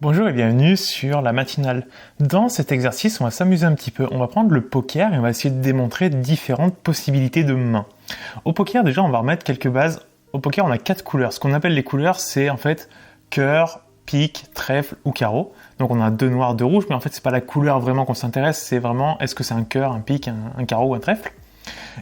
Bonjour et bienvenue sur la matinale. Dans cet exercice, on va s'amuser un petit peu. On va prendre le poker et on va essayer de démontrer différentes possibilités de mains. Au poker, déjà, on va remettre quelques bases. Au poker, on a 4 couleurs. Ce qu'on appelle les couleurs, c'est en fait cœur, pique, trèfle ou carreau. Donc on a 2 noirs, 2 rouges, mais en fait, c'est pas la couleur vraiment qu'on s'intéresse, c'est vraiment est-ce que c'est un cœur, un pique, un carreau ou un trèfle.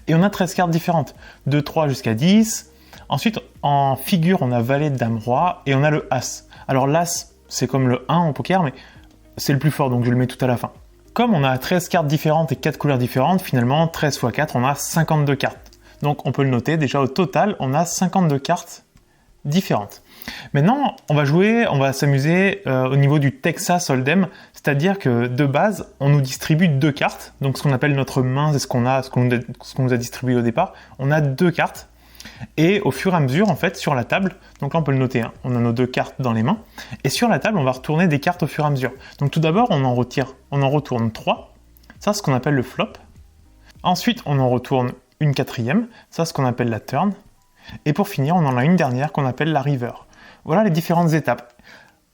Et on a 13 cartes différentes, de 3 jusqu'à 10. Ensuite, en figure, on a valet, dame, roi et on a le as. Alors l'as, c'est comme le 1 au poker, mais c'est le plus fort, donc je le mets tout à la fin. Comme on a 13 cartes différentes et 4 couleurs différentes, finalement, 13 x 4, on a 52 cartes. Donc on peut le noter, déjà au total, on a 52 cartes différentes. Maintenant, on va s'amuser au niveau du Texas Hold'em, c'est-à-dire que de base, on nous distribue 2 cartes, donc ce qu'on appelle notre main, c'est ce qu'on nous a distribué au départ. On a 2 cartes. Et au fur et à mesure, en fait, sur la table, donc là on peut le noter, on a nos 2 cartes dans les mains, et sur la table, on va retourner des cartes au fur et à mesure. Donc tout d'abord, on en retourne 3, ça c'est ce qu'on appelle le flop. Ensuite, on en retourne une 4e, ça c'est ce qu'on appelle la turn. Et pour finir, on en a une dernière qu'on appelle la river. Voilà les différentes étapes.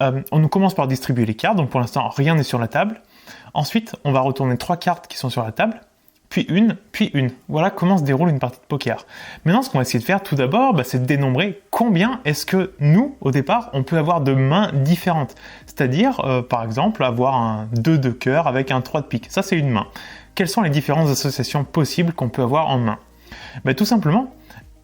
On commence par distribuer les cartes, donc pour l'instant, rien n'est sur la table. Ensuite, on va retourner 3 cartes qui sont sur la table, puis une. Voilà comment se déroule une partie de poker. Maintenant, ce qu'on va essayer de faire tout d'abord, c'est de dénombrer combien est-ce que nous, au départ, on peut avoir de mains différentes. C'est-à-dire, par exemple, avoir un 2 de cœur avec un 3 de pique. Ça, c'est une main. Quelles sont les différentes associations possibles qu'on peut avoir en main ? Tout simplement,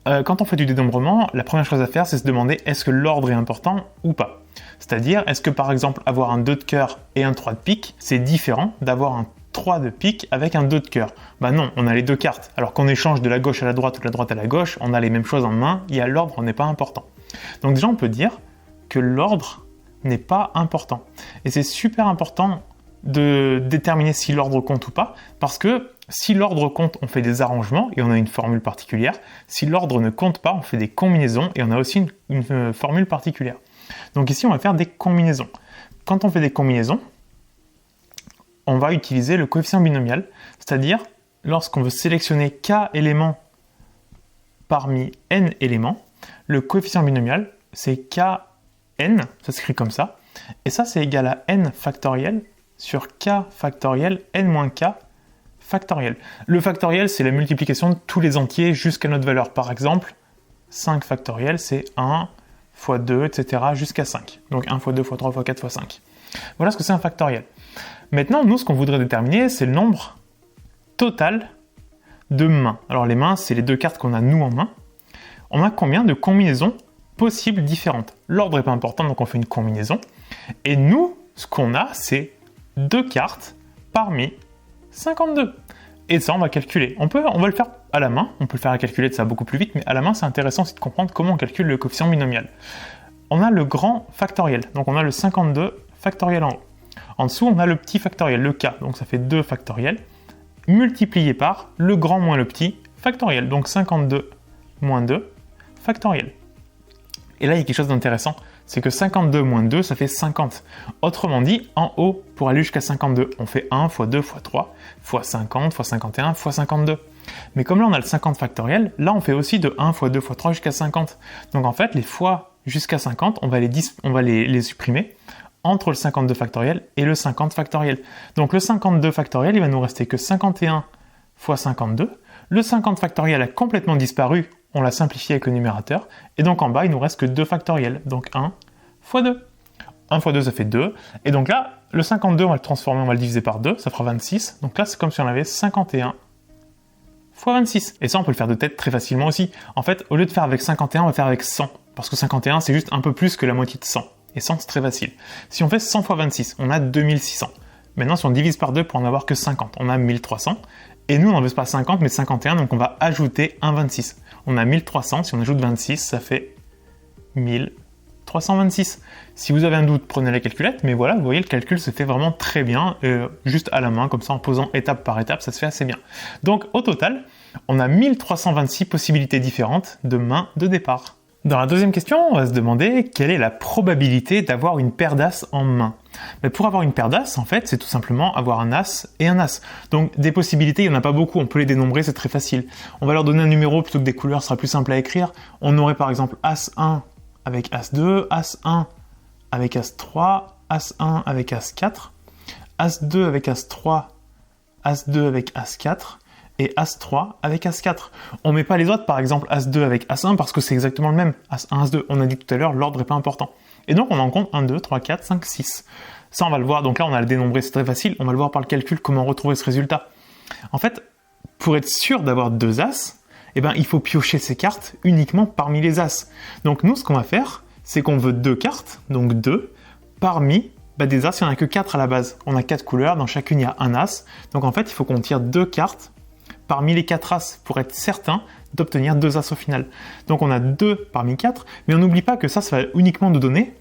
quand on fait du dénombrement, la première chose à faire, c'est se demander est-ce que l'ordre est important ou pas. C'est-à-dire, est-ce que par exemple, avoir un 2 de cœur et un 3 de pique, c'est différent d'avoir un 3 de pique avec un 2 de cœur. Non, on a les 2 cartes. Alors qu'on échange de la gauche à la droite ou de la droite à la gauche, on a les mêmes choses en main, l'ordre n'est pas important. Donc déjà, on peut dire que l'ordre n'est pas important. Et c'est super important de déterminer si l'ordre compte ou pas, parce que si l'ordre compte, on fait des arrangements et on a une formule particulière. Si l'ordre ne compte pas, on fait des combinaisons et on a aussi une formule particulière. Donc ici, on va faire des combinaisons. Quand on fait des combinaisons, on va utiliser le coefficient binomial, c'est-à-dire lorsqu'on veut sélectionner k éléments parmi n éléments, le coefficient binomial, c'est kn, ça s'écrit comme ça, et ça c'est égal à n factoriel sur k factoriel n moins k factoriel. Le factoriel, c'est la multiplication de tous les entiers jusqu'à notre valeur. Par exemple, 5 factoriel, c'est 1 fois 2, etc. jusqu'à 5. Donc 1 fois 2 fois 3 fois 4 fois 5. Voilà ce que c'est un factoriel. Maintenant, nous, ce qu'on voudrait déterminer, c'est le nombre total de mains. Alors les mains, c'est les 2 cartes qu'on a nous en main. On a combien de combinaisons possibles différentes? L'ordre n'est pas important, donc on fait une combinaison. Et nous, ce qu'on a, c'est 2 cartes parmi 52. Et ça, on va calculer. On va le faire à la main. On peut le faire à calculer, ça va beaucoup plus vite, mais à la main, c'est intéressant aussi de comprendre comment on calcule le coefficient binomial. On a le grand factoriel. Donc on a le 52 factoriel en haut. En dessous, on a le petit factoriel, le k, donc ça fait 2 factoriel, multiplié par le grand moins le petit factoriel, donc 52 moins 2 factoriel. Et là, il y a quelque chose d'intéressant, c'est que 52 moins 2, ça fait 50. Autrement dit, en haut, pour aller jusqu'à 52, on fait 1 fois 2 fois 3, fois 50, fois 51, fois 52. Mais comme là, on a le 50 factoriel, là, on fait aussi de 1 fois 2 fois 3 jusqu'à 50. Donc en fait, les fois jusqu'à 50, on va les supprimer entre le 52 factoriel et le 50 factoriel. Donc le 52 factoriel, il va nous rester que 51 fois 52. Le 50 factoriel a complètement disparu, on l'a simplifié avec le numérateur. Et donc en bas, il nous reste que 2 factoriels. Donc 1 fois 2. 1 fois 2, ça fait 2. Et donc là, le 52, on va le transformer, on va le diviser par 2, ça fera 26. Donc là, c'est comme si on avait 51 fois 26. Et ça, on peut le faire de tête très facilement aussi. En fait, au lieu de faire avec 51, on va faire avec 100. Parce que 51, c'est juste un peu plus que la moitié de 100. Et 100, c'est très facile. Si on fait 100 fois 26, on a 2600. Maintenant, si on divise par 2 pour en avoir que 50, on a 1300. Et nous, on n'en veut pas 50, mais 51, donc on va ajouter un 26. On a 1300, si on ajoute 26, ça fait 1326. Si vous avez un doute, prenez la calculette, mais voilà, vous voyez, le calcul se fait vraiment très bien, juste à la main, comme ça, en posant étape par étape, ça se fait assez bien. Donc, au total, on a 1326 possibilités différentes de mains de départ. Dans la deuxième question, on va se demander quelle est la probabilité d'avoir une paire d'as en main. Mais pour avoir une paire d'as, en fait, c'est tout simplement avoir un as et un as. Donc des possibilités, il n'y en a pas beaucoup, on peut les dénombrer, c'est très facile. On va leur donner un numéro plutôt que des couleurs, ce sera plus simple à écrire. On aurait par exemple as 1 avec as 2, as 1 avec as 3, As1 avec As4, As2 avec As3, As2 avec As4, et As3 avec As4. On ne met pas les autres, par exemple As2 avec As1, parce que c'est exactement le même. As1, As2, on a dit tout à l'heure, l'ordre n'est pas important. Et donc on en compte 1, 2, 3, 4, 5, 6. Ça on va le voir, donc là on a le dénombré, c'est très facile, on va le voir par le calcul, comment retrouver ce résultat. En fait, pour être sûr d'avoir 2 As, eh ben, il faut piocher ces cartes uniquement parmi les As. Donc nous, ce qu'on va faire, c'est qu'on veut 2 cartes, donc 2, parmi des As, il n'y en a que 4 à la base. On a 4 couleurs, dans chacune il y a un As. Donc en fait, il faut qu'on tire 2 cartes parmi les 4 As pour être certain d'obtenir 2 As au final. Donc on a 2 parmi 4, mais on n'oublie pas que ça va uniquement nous donner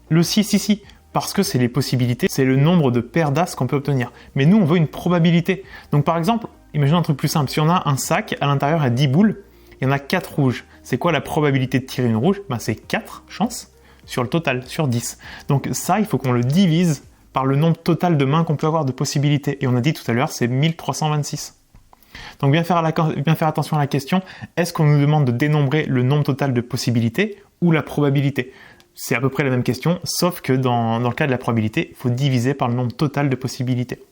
le 6 ici, parce que c'est les possibilités, c'est le nombre de paires d'As qu'on peut obtenir. Mais nous, on veut une probabilité. Donc par exemple, imaginons un truc plus simple, si on a un sac, à l'intérieur il y a 10 boules, il y en a 4 rouges. C'est quoi la probabilité de tirer une rouge? C'est 4 chances sur le total, sur 10. Donc ça, il faut qu'on le divise par le nombre total de mains qu'on peut avoir de possibilités. Et on a dit tout à l'heure, c'est 1326. Donc bien faire attention à la question, est-ce qu'on nous demande de dénombrer le nombre total de possibilités ou la probabilité? C'est à peu près la même question, sauf que dans le cas de la probabilité, il faut diviser par le nombre total de possibilités.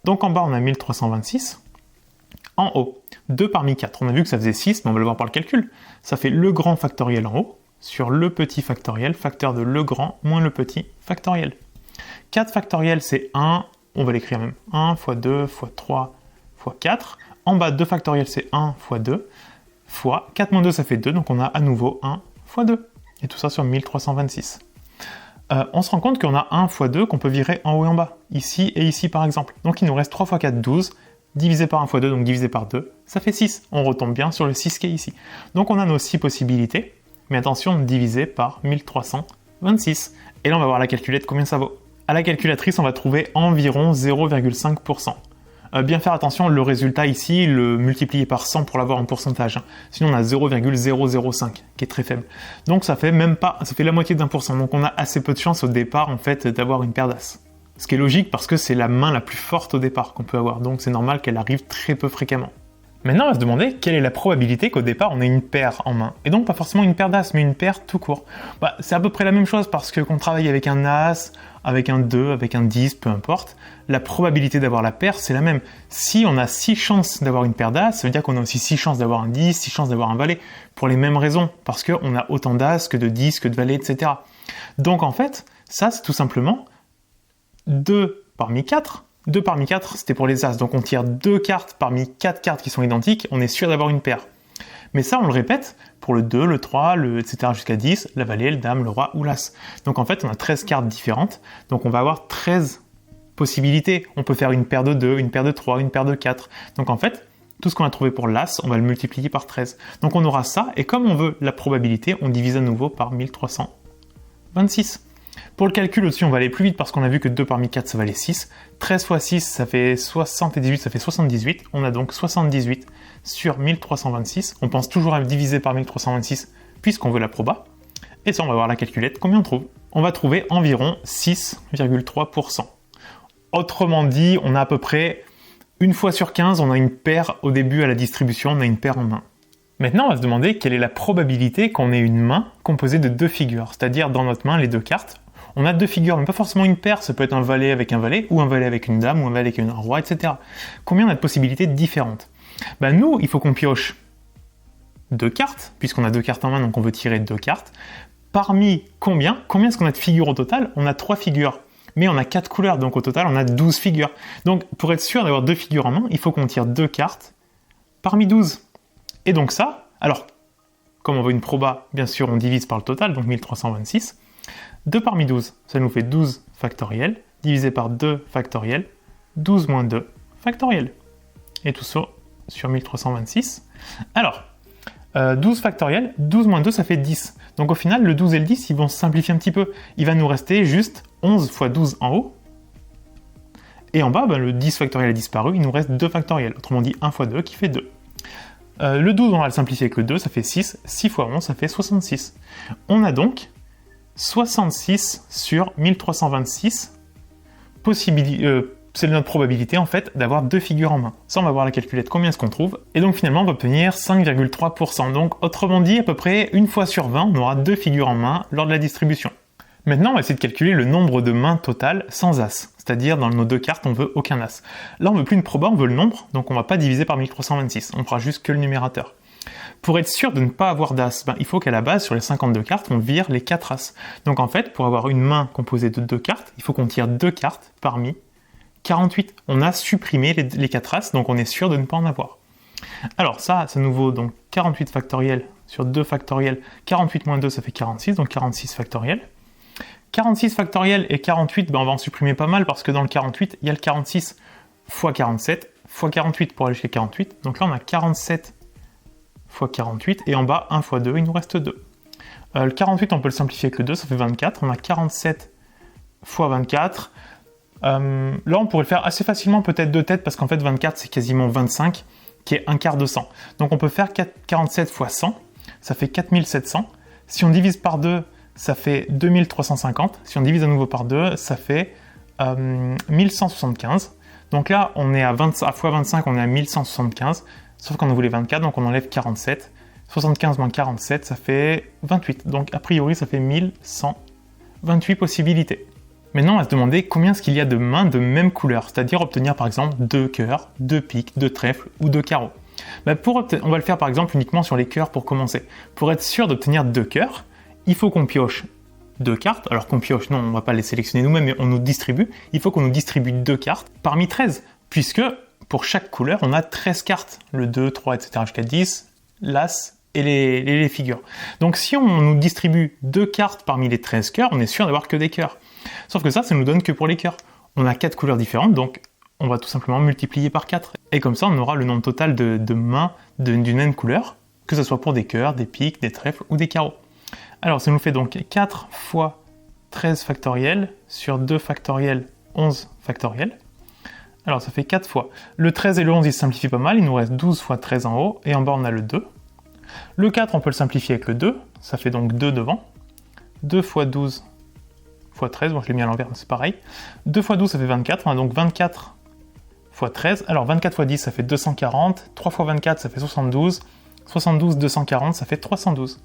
Donc en bas, on a 1326. En haut, 2 parmi 4. On a vu que ça faisait 6, mais on va le voir par le calcul. Ça fait le grand factoriel en haut sur le petit factoriel, facteur de le grand moins le petit factoriel. 4 factoriel, c'est 1, on va l'écrire même. 1 fois 2 fois 3 fois 4. En bas, 2 factoriel, c'est 1 fois 2 fois 4 moins 2, ça fait 2, donc on a à nouveau 1 fois 2. Et tout ça sur 1326. On se rend compte qu'on a 1 fois 2 qu'on peut virer en haut et en bas, ici et ici par exemple. Donc il nous reste 3 fois 4, 12, divisé par 1 fois 2, donc divisé par 2, ça fait 6. On retombe bien sur le 6 qui est ici. Donc on a nos 6 possibilités, mais attention, divisé par 1326. Et là on va voir à la calculette combien ça vaut. À la calculatrice, on va trouver environ 0,5%. Bien faire attention, le résultat ici, le multiplier par 100 pour l'avoir en pourcentage. Sinon, on a 0,005, qui est très faible. Donc, ça fait la moitié d'1%. Donc, on a assez peu de chance au départ, en fait, d'avoir une paire d'As. Ce qui est logique parce que c'est la main la plus forte au départ qu'on peut avoir. Donc, c'est normal qu'elle arrive très peu fréquemment. Maintenant, on va se demander quelle est la probabilité qu'au départ, on ait une paire en main. Et donc, pas forcément une paire d'As, mais une paire tout court. C'est à peu près la même chose parce que qu'on travaille avec un As, avec un 2, avec un 10, peu importe, la probabilité d'avoir la paire, c'est la même. Si on a 6 chances d'avoir une paire d'As, ça veut dire qu'on a aussi 6 chances d'avoir un 10, 6 chances d'avoir un valet, pour les mêmes raisons, parce qu'on a autant d'As que de 10, que de valets, etc. Donc en fait, ça c'est tout simplement 2 parmi 4. 2 parmi 4, c'était pour les As, donc on tire 2 cartes parmi 4 cartes qui sont identiques, on est sûr d'avoir une paire. Mais ça, on le répète pour le 2, le 3, etc. jusqu'à 10, la valet, le dame, le roi ou l'as. Donc en fait, on a 13 cartes différentes. Donc on va avoir 13 possibilités. On peut faire une paire de 2, une paire de 3, une paire de 4. Donc en fait, tout ce qu'on a trouvé pour l'as, on va le multiplier par 13. Donc on aura ça, et comme on veut la probabilité, on divise à nouveau par 1326. Pour le calcul au-dessus, on va aller plus vite parce qu'on a vu que 2 parmi 4, ça valait 6. 13 fois 6, ça fait 78, ça fait 78. On a donc 78 sur 1326. On pense toujours à diviser par 1326 puisqu'on veut la proba. Et ça, on va voir la calculette, combien on trouve. On va trouver environ 6,3%. Autrement dit, on a à peu près une fois sur 15, on a une paire au début à la distribution, on a une paire en main. Maintenant, on va se demander quelle est la probabilité qu'on ait une main composée de 2 figures, c'est-à-dire dans notre main, les 2 cartes. On a 2 figures, mais pas forcément une paire, ça peut être un valet avec un valet, ou un valet avec une dame, ou un valet avec un roi, etc. Combien on a de possibilités différentes? Nous, il faut qu'on pioche 2 cartes, puisqu'on a 2 cartes en main, donc on veut tirer 2 cartes. Parmi combien est-ce qu'on a de figures au total? On a 3 figures, mais on a 4 couleurs, donc au total, on a 12 figures. Donc, pour être sûr d'avoir 2 figures en main, il faut qu'on tire 2 cartes parmi 12. Et donc ça, alors, comme on veut une proba, bien sûr, on divise par le total, donc 1326. 2 parmi 12, ça nous fait 12 factoriel, divisé par 2 factoriel, 12 moins 2 factoriel. Et tout ça sur 1326. Alors, 12 factoriel, 12 moins 2, ça fait 10. Donc au final, le 12 et le 10, ils vont se simplifier un petit peu. Il va nous rester juste 11 fois 12 en haut. Et en bas, le 10 factoriel a disparu, il nous reste 2 factoriel. Autrement dit, 1 fois 2 qui fait 2. Le 12, on va le simplifier avec le 2, ça fait 6. 6 fois 11, ça fait 66. On a donc 66 sur 1326 c'est notre probabilité en fait d'avoir 2 figures en main. Ça, on va voir la calculette combien est-ce qu'on trouve. Et donc finalement, on va obtenir 5,3%. Donc autrement dit, à peu près une fois sur 20, on aura 2 figures en main lors de la distribution. Maintenant, on va essayer de calculer le nombre de mains total sans as. C'est-à-dire, dans nos deux cartes, on veut aucun as. Là, on veut plus une proba, on veut le nombre, donc on va pas diviser par 1326. On fera juste que le numérateur. Pour être sûr de ne pas avoir d'as, il faut qu'à la base, sur les 52 cartes, on vire les 4 as. Donc en fait, pour avoir une main composée de 2 cartes, il faut qu'on tire 2 cartes parmi 48. On a supprimé les 4 as, donc on est sûr de ne pas en avoir. Alors ça nous vaut donc 48 factoriel sur 2 factoriel. 48 moins 2, ça fait 46, donc 46 factoriel. 46 factoriel et 48, on va en supprimer pas mal parce que dans le 48, il y a le 46 fois 47 fois 48 pour aller jusqu'à 48. Donc là, on a 47 fois 48 et en bas, 1 fois 2, il nous reste 2. Le 48, on peut le simplifier avec le 2, ça fait 24. On a 47 fois 24. Là, on pourrait le faire assez facilement, peut-être de tête, parce qu'en fait, 24, c'est quasiment 25, qui est un quart de 100. Donc on peut faire 47 fois 100, ça fait 4700. Si on divise par 2, ça fait 2350. Si on divise à nouveau par 2, ça fait 1175. Donc là, on est à fois 25, on est à 1175. Sauf qu'on en voulait 24, donc on enlève 47. 75 moins 47, ça fait 28. Donc a priori, ça fait 1128 possibilités. Maintenant, on va se demander combien est-ce qu'il y a de mains de même couleur, c'est-à-dire obtenir par exemple 2 cœurs, 2 piques, 2 trèfles ou 2 carreaux. On va le faire par exemple uniquement sur les cœurs pour commencer. Pour être sûr d'obtenir 2 cœurs, il faut qu'on pioche 2 cartes. Alors qu'on pioche, non, on ne va pas les sélectionner nous-mêmes, mais on nous distribue. Il faut qu'on nous distribue 2 cartes parmi 13, puisque pour chaque couleur, on a 13 cartes. Le 2, 3, etc. jusqu'à 10, l'as et les figures. Donc si on nous distribue 2 cartes parmi les 13 cœurs, on est sûr d'avoir que des cœurs. Sauf que ça nous donne que pour les cœurs. On a 4 couleurs différentes, donc on va tout simplement multiplier par 4. Et comme ça, on aura le nombre total de mains d'une même couleur, que ce soit pour des cœurs, des piques, des trèfles ou des carreaux. Alors ça nous fait donc 4 fois 13 factoriel sur 2 factoriel 11 factoriel. Alors ça fait 4 fois. Le 13 et le 11, ils se simplifient pas mal, il nous reste 12 fois 13 en haut, et en bas on a le 2. Le 4, on peut le simplifier avec le 2, ça fait donc 2 devant. 2 fois 12 fois 13, bon je l'ai mis à l'envers, mais c'est pareil. 2 fois 12, ça fait 24, on a donc 24 fois 13. Alors 24 fois 10, ça fait 240. 3 fois 24, ça fait 72. 72, 240, ça fait 312.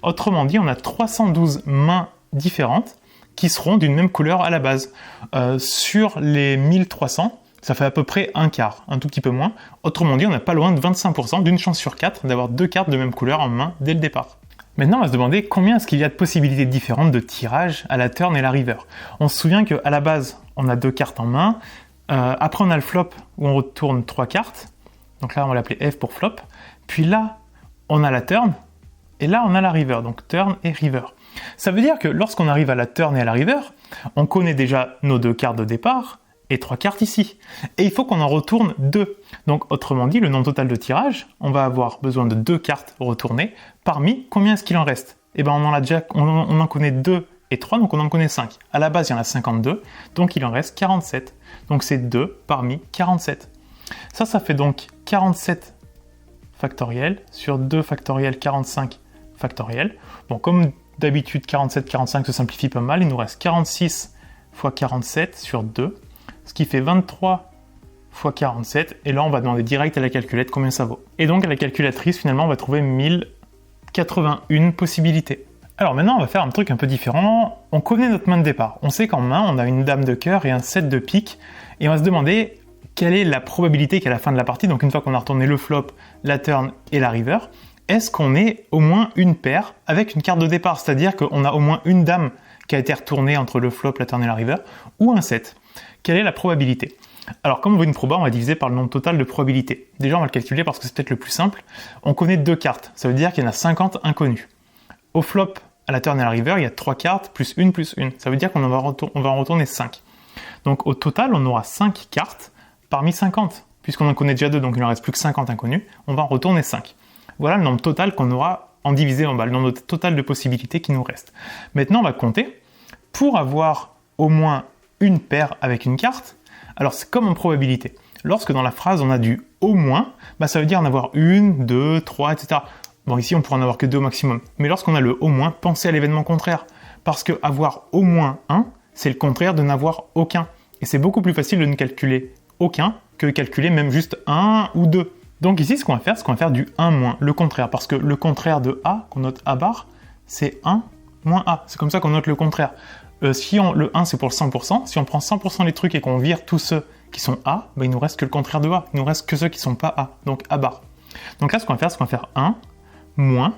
Autrement dit, on a 312 mains différentes qui seront d'une même couleur à la base. Sur les 1300, ça fait à peu près un quart, un tout petit peu moins. Autrement dit, on n'a pas loin de 25%, d'une chance sur 4, d'avoir 2 cartes de même couleur en main dès le départ. Maintenant, on va se demander combien est-ce qu'il y a de possibilités différentes de tirage à la turn et la river. On se souvient qu'à la base, on a 2 cartes en main. Après, on a le flop où on retourne 3 cartes. Donc là, on va l'appeler F pour flop. Puis là, on a la turn. Et là, on a la river. Donc turn et river. Ça veut dire que lorsqu'on arrive à la turn et à la river, on connaît déjà nos 2 cartes de départ et 3 cartes ici. Et il faut qu'on en retourne 2. Donc autrement dit, le nombre total de tirage, on va avoir besoin de 2 cartes retournées. Parmi, combien est-ce qu'il en reste? Eh bien, on en connaît 2 et 3, donc on en connaît 5. À la base, il y en a 52, donc il en reste 47. Donc c'est 2 parmi 47. Ça fait donc 47 factoriel sur 2 factoriel 45 factoriel. Bon, comme d'habitude, 47, 45 se simplifie pas mal. Il nous reste 46 fois 47 sur 2, ce qui fait 23 fois 47. Et là, on va demander direct à la calculette combien ça vaut. Et donc, à la calculatrice, finalement, on va trouver 1081 possibilités. Alors maintenant, on va faire un truc un peu différent. On connaît notre main de départ. On sait qu'en main, on a une dame de cœur et un 7 de pique. Et on va se demander quelle est la probabilité qu'à la fin de la partie, donc une fois qu'on a retourné le flop, la turn et la river, est-ce qu'on ait au moins une paire avec une carte de départ? C'est-à-dire qu'on a au moins une dame qui a été retournée entre le flop, la turn et la river, ou un 7. Quelle est la probabilité? Alors, comme on veut une proba, on va diviser par le nombre total de probabilités. Déjà, on va le calculer parce que c'est peut-être le plus simple. On connaît 2 cartes, ça veut dire qu'il y en a 50 inconnus. Au flop, à la turn et à la river, il y a 3 cartes, plus une. Ça veut dire qu'on va en retourner 5. Donc, au total, on aura 5 cartes parmi 50. Puisqu'on en connaît déjà 2, donc il ne reste plus que 50 inconnus, on va en retourner 5. Voilà le nombre total qu'on aura en divisé en bas, le nombre total de possibilités qui nous reste. Maintenant, on va compter. Pour avoir au moins une paire avec une carte, alors c'est comme en probabilité. Lorsque dans la phrase, on a du au moins, ça veut dire en avoir 1, 2, 3, etc. Bon, ici, on pourrait en avoir que 2 au maximum. Mais lorsqu'on a le au moins, pensez à l'événement contraire. Parce que avoir au moins 1, c'est le contraire de n'avoir aucun. Et c'est beaucoup plus facile de ne calculer aucun que calculer même juste 1 ou 2. Donc ici, ce qu'on va faire du 1 moins, le contraire. Parce que le contraire de A, qu'on note A bar, c'est 1 moins A. C'est comme ça qu'on note le contraire. Le 1 c'est pour le 100%, si on prend 100% des trucs et qu'on vire tous ceux qui sont A, il nous reste que le contraire de A, il nous reste que ceux qui sont pas A, donc A bar. Donc là ce qu'on va faire, c'est qu'on va faire 1, moins,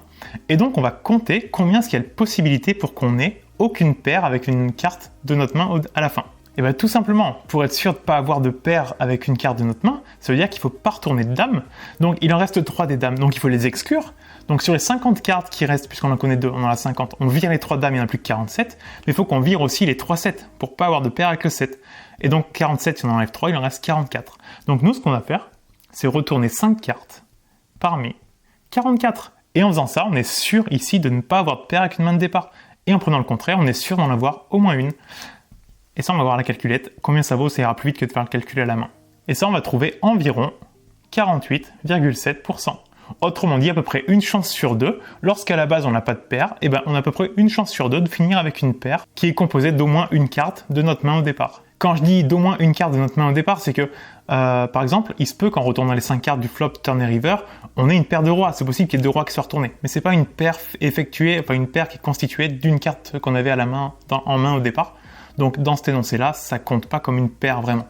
et donc on va compter combien est-ce qu'il y a de possibilités pour qu'on ait aucune paire avec une carte de notre main à la fin. Et bien tout simplement, pour être sûr de ne pas avoir de paire avec une carte de notre main, ça veut dire qu'il ne faut pas retourner de dames. Donc il en reste 3 des dames, donc il faut les exclure. Donc sur les 50 cartes qui restent, puisqu'on en connaît 2, on en a 50, on vire les 3 dames, il n'y en a plus que 47. Mais il faut qu'on vire aussi les 3 7 pour ne pas avoir de paire avec le 7. Et donc 47, si on enlève 3, il en reste 44. Donc nous, ce qu'on va faire, c'est retourner 5 cartes parmi 44. Et en faisant ça, on est sûr ici de ne pas avoir de paire avec une main de départ. Et en prenant le contraire, on est sûr d'en avoir au moins une. Et ça, on va voir la calculette. Combien ça vaut, ça ira plus vite que de faire le calcul à la main. Et ça, on va trouver environ 48,7%. Autrement dit, à peu près une chance sur 2. Lorsqu'à la base, on n'a pas de paire, on a à peu près une chance sur 2 de finir avec une paire qui est composée d'au moins une carte de notre main au départ. Quand je dis d'au moins une carte de notre main au départ, c'est que, par exemple, il se peut qu'en retournant les 5 cartes du flop turn et river, on ait une paire de rois. C'est possible qu'il y ait 2 rois qui soient retournés. Mais c'est pas une paire une paire qui est constituée d'une carte qu'on avait à la main, en main au départ. Donc dans cet énoncé-là, ça compte pas comme une paire vraiment.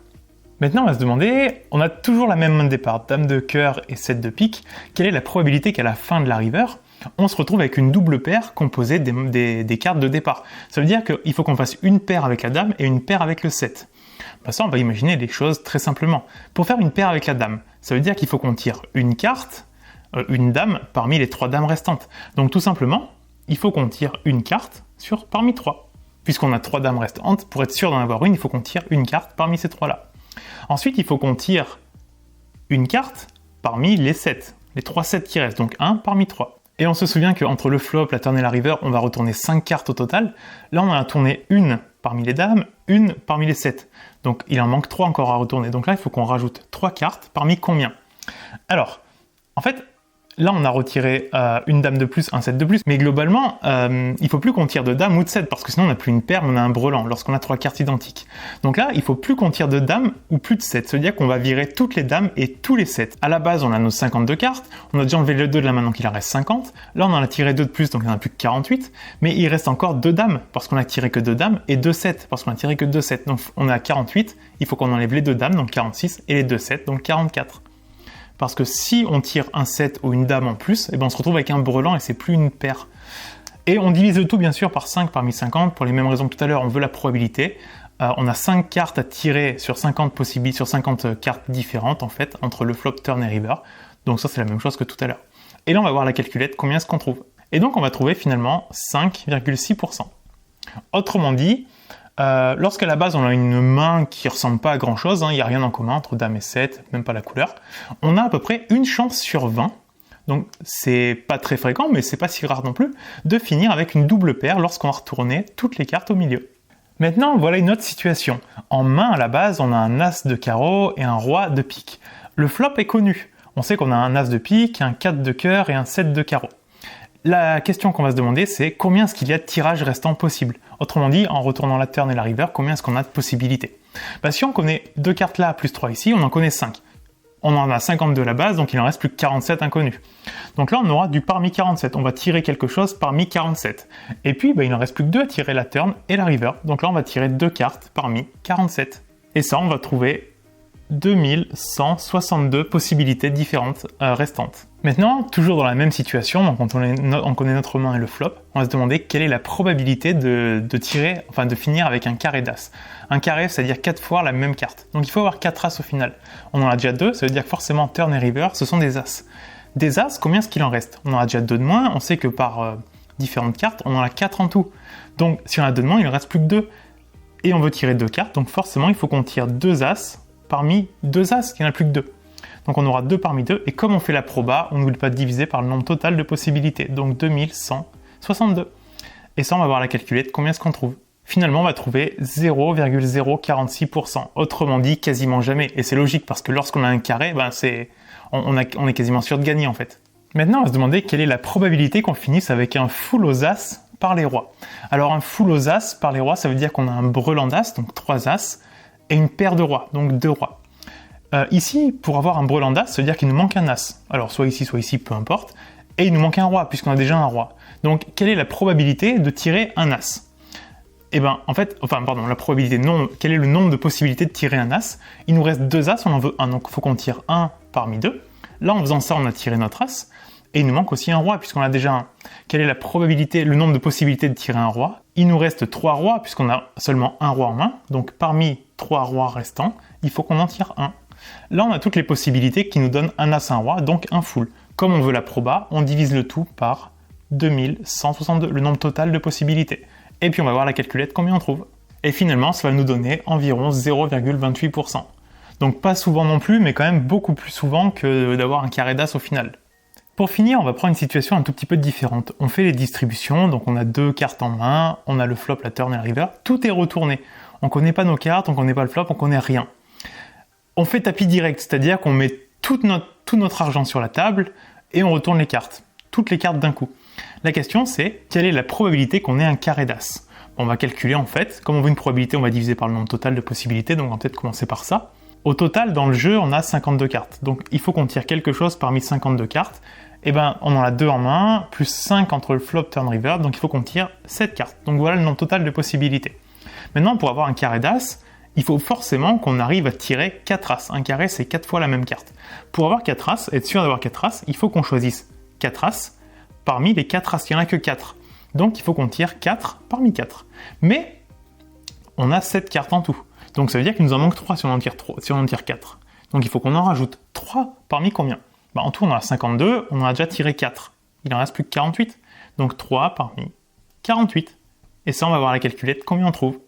Maintenant, on va se demander, on a toujours la même main de départ, dame de cœur et 7 de pique, quelle est la probabilité qu'à la fin de la river, on se retrouve avec une double paire composée des cartes de départ. Ça veut dire qu'il faut qu'on fasse une paire avec la dame et une paire avec le 7. Ça, on va imaginer les choses très simplement. Pour faire une paire avec la dame, ça veut dire qu'il faut qu'on tire une carte, une dame, parmi les 3 dames restantes. Donc tout simplement, il faut qu'on tire une carte parmi 3. Puisqu'on a 3 dames restantes, pour être sûr d'en avoir une, il faut qu'on tire une carte parmi ces 3-là. Ensuite, il faut qu'on tire une carte parmi les 7, les 3 7 qui restent, donc 1 parmi 3. Et on se souvient qu'entre le flop, la turn et la river, on va retourner 5 cartes au total. Là, on a tourné une parmi les dames, une parmi les 7. Donc, il en manque 3 encore à retourner. Donc là, il faut qu'on rajoute 3 cartes parmi combien? Alors, en fait, là, on a retiré une dame de plus, un 7 de plus, mais globalement, il ne faut plus qu'on tire de dame ou de 7, parce que sinon on n'a plus une paire, on a un brelan, lorsqu'on a 3 cartes identiques. Donc là, il ne faut plus qu'on tire de dame ou plus de 7, ça veut dire qu'on va virer toutes les dames et tous les 7. À la base, on a nos 52 cartes, on a déjà enlevé le 2 de la main, donc il en reste 50. Là, on en a tiré 2 de plus, donc il n'y en a plus que 48, mais il reste encore 2 dames, parce qu'on a tiré que 2 dames, et 2 7, parce qu'on a tiré que 2 7. Donc on est à 48, il faut qu'on enlève les 2 dames, donc 46, et les 2 7, donc 44. Parce que si on tire un 7 ou une dame en plus, on se retrouve avec un brelan et c'est plus une paire. Et on divise le tout bien sûr par 5 parmi 50, pour les mêmes raisons que tout à l'heure, on veut la probabilité. On a 5 cartes à tirer sur 50 cartes différentes en fait, entre le flop, turn et river. Donc ça c'est la même chose que tout à l'heure. Et là on va voir la calculette, combien est-ce qu'on trouve. Et donc on va trouver finalement 5,6%. Autrement dit, lorsqu'à la base on a une main qui ressemble pas à grand chose, il n'y a rien en commun entre dame et 7, même pas la couleur, on a à peu près une chance sur 20, donc c'est pas très fréquent mais c'est pas si rare non plus, de finir avec une double paire lorsqu'on a retourné toutes les cartes au milieu. Maintenant voilà une autre situation. En main à la base on a un as de carreau et un roi de pique. Le flop est connu, on sait qu'on a un as de pique, un 4 de cœur et un 7 de carreau. La question qu'on va se demander, c'est combien est-ce qu'il y a de tirages restants possibles? Autrement dit, en retournant la turn et la river, combien est-ce qu'on a de possibilités? Si on connaît 2 cartes là, plus 3 ici, on en connaît 5. On en a 52 à la base, donc il en reste plus que 47 inconnus. Donc là, on aura du parmi 47. On va tirer quelque chose parmi 47. Et puis, il en reste plus que 2 à tirer la turn et la river. Donc là, on va tirer 2 cartes parmi 47. Et ça, on va trouver 2162 possibilités différentes restantes. Maintenant, toujours dans la même situation, donc quand on connaît notre main et le flop, on va se demander quelle est la probabilité de finir avec un carré d'as. Un carré, c'est-à-dire 4 fois la même carte. Donc il faut avoir 4 as au final. On en a déjà 2, ça veut dire que forcément turn et river, ce sont des as. Des as, combien est-ce qu'il en reste? On en a déjà 2 de moins, on sait que par différentes cartes, on en a 4 en tout. Donc si on a 2 de moins, il ne reste plus que 2. Et on veut tirer 2 cartes, donc forcément il faut qu'on tire 2 as parmi 2 as, il n'y en a plus que 2. Donc on aura 2 parmi 2, et comme on fait la proba, on n'oublie pas de diviser par le nombre total de possibilités, donc 2162. Et ça, on va voir la calculette, combien est-ce qu'on trouve? Finalement, on va trouver 0,046%, autrement dit, quasiment jamais. Et c'est logique, parce que lorsqu'on a un carré, on est quasiment sûr de gagner en fait. Maintenant, on va se demander quelle est la probabilité qu'on finisse avec un full aux as par les rois. Alors un full aux as par les rois, ça veut dire qu'on a un brelan d'as, donc 3 as, et une paire de rois, donc 2 rois. Ici, pour avoir un brelan d'as, ça veut dire qu'il nous manque un as. Alors soit ici, peu importe. Et il nous manque un roi, puisqu'on a déjà un roi. Donc, quelle est la probabilité de tirer un as? la probabilité, non, quel est le nombre de possibilités de tirer un as? Il nous reste 2 as, on en veut un, donc il faut qu'on tire un parmi 2. Là, en faisant ça, on a tiré notre as, et il nous manque aussi un roi, puisqu'on a déjà un. Quelle est la probabilité, le nombre de possibilités de tirer un roi? Il nous reste 3 rois, puisqu'on a seulement un roi en main, donc parmi 3 rois restants, il faut qu'on en tire un. Là, on a toutes les possibilités qui nous donnent un as, un roi, donc un full. Comme on veut la proba, on divise le tout par 2162, le nombre total de possibilités. Et puis on va voir la calculette combien on trouve. Et finalement, ça va nous donner environ 0,28%. Donc pas souvent non plus, mais quand même beaucoup plus souvent que d'avoir un carré d'as au final. Pour finir, on va prendre une situation un tout petit peu différente. On fait les distributions, donc on a 2 cartes en main, on a le flop, la turn et la river, tout est retourné. On connaît pas nos cartes, on connaît pas le flop, on connaît rien. On fait tapis direct, c'est-à-dire qu'on met tout notre argent sur la table et on retourne les cartes. Toutes les cartes d'un coup. La question c'est, quelle est la probabilité qu'on ait un carré d'as? On va calculer en fait, comme on veut une probabilité, on va diviser par le nombre total de possibilités, donc on va peut-être commencer par ça. Au total, dans le jeu, on a 52 cartes. Donc il faut qu'on tire quelque chose parmi 52 cartes. Et on en a 2 en main, plus 5 entre le flop, turn, river, donc il faut qu'on tire 7 cartes. Donc voilà le nombre total de possibilités. Maintenant, pour avoir un carré d'as, il faut forcément qu'on arrive à tirer 4 as. Un carré, c'est 4 fois la même carte. Pour avoir 4 as, être sûr d'avoir 4 as, il faut qu'on choisisse 4 as parmi les 4 as. Il n'y en a que 4. Donc il faut qu'on tire 4 parmi 4. Mais on a 7 cartes en tout. Donc ça veut dire qu'il nous en manque 3 si on en tire 4. Donc il faut qu'on en rajoute 3 parmi combien? En tout, on en a 52, on en a déjà tiré 4. Il en reste plus que 48. Donc 3 parmi 48. Et ça, on va voir la calculette, combien on trouve?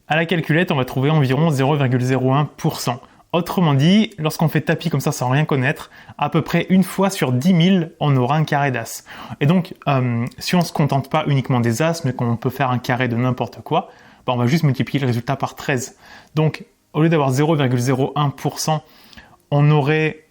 À la calculette, on va trouver environ 0,01%. Autrement dit, lorsqu'on fait tapis comme ça sans rien connaître, à peu près une fois sur 10 000, on aura un carré d'as. Et donc, si on ne se contente pas uniquement des as, mais qu'on peut faire un carré de n'importe quoi, on va juste multiplier le résultat par 13. Donc, au lieu d'avoir 0,01%, on aurait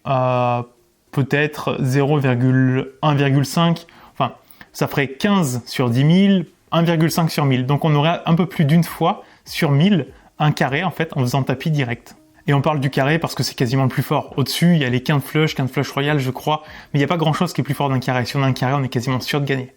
peut-être 0,1,5, enfin, ça ferait 15 sur 10 000, 1,5 sur 1000. Donc, on aurait un peu plus d'une fois sur 1000 un carré, en fait, en faisant tapis direct. Et on parle du carré parce que c'est quasiment le plus fort. Au-dessus, il y a les quintes flush royales, je crois, mais il n'y a pas grand-chose qui est plus fort d'un carré. Si on a un carré, on est quasiment sûr de gagner.